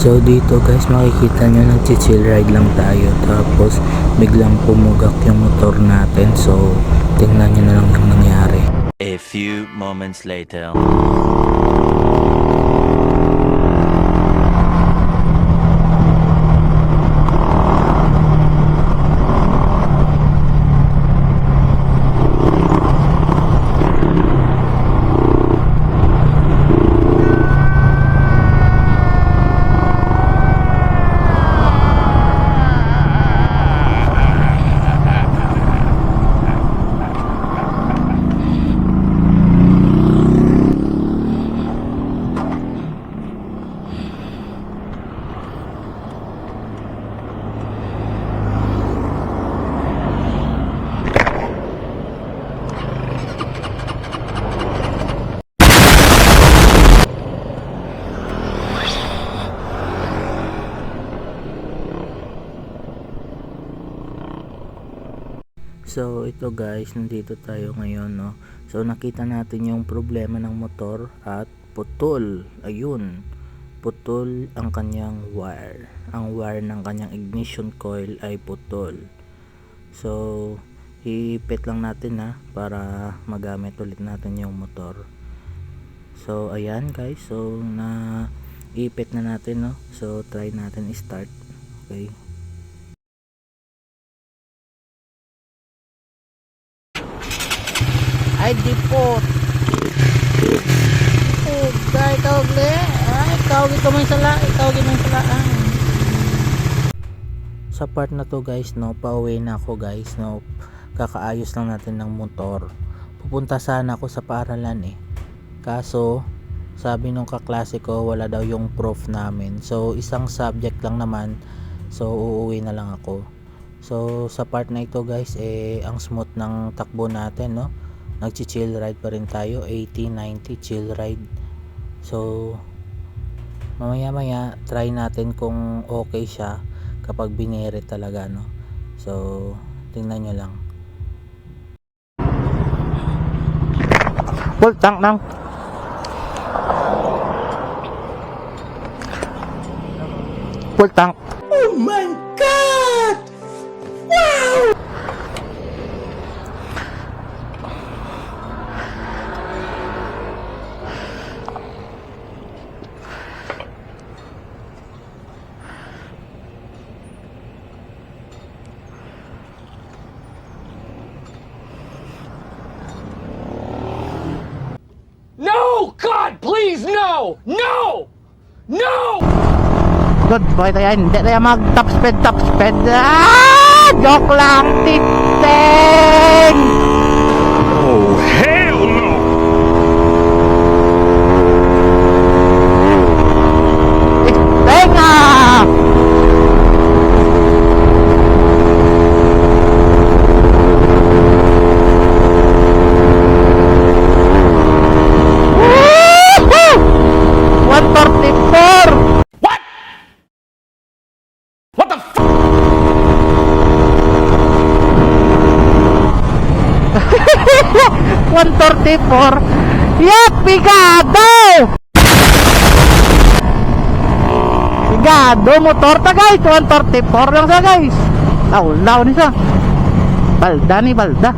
So dito guys, makikita nyo nag-chill ride lang tayo, tapos biglang pumugak yung motor natin. So tingnan nyo na lang yung nangyari. A few moments later. So ito guys, nandito tayo ngayon, no. So nakita natin yung problema ng motor at putol. Ayun, putol ang kanyang wire. Ang wire ng kanyang ignition coil ay putol. So ipit lang natin para magamit ulit natin yung motor. So ayan guys, so na ipit na natin, no. So try natin i-start. Okay. Ay di po. Dahil tawag le. Ay tawag ito man sala. Tawag man sala. Sa part na to guys, no, pauwi na ako guys, no. Kakaayos lang natin ng motor. Pupunta sana ako sa paaralan Kaso sabi nung kaklase ko wala daw yung proof namin. So isang subject lang naman. So uuwi na lang ako. So sa part na ito guys, ang smooth ng takbo natin, no. Nagchi-chill ride pa rin tayo, 80-90 chill ride. So mamaya try natin kung okay siya kapag binere talaga, no. So tingnan nyo lang. Full tank lang. Full tank. Oh my god, wow. No! God, please, no! No! No! Good boy tayo, hindi tayo mag top speed. Joke lang, titing. Oh, hell no! Tenga. What the f***? 134. Yup, pigado! Pigado motor ta guys, 134 lang sa guys. Law ni sa. Balda ni balda.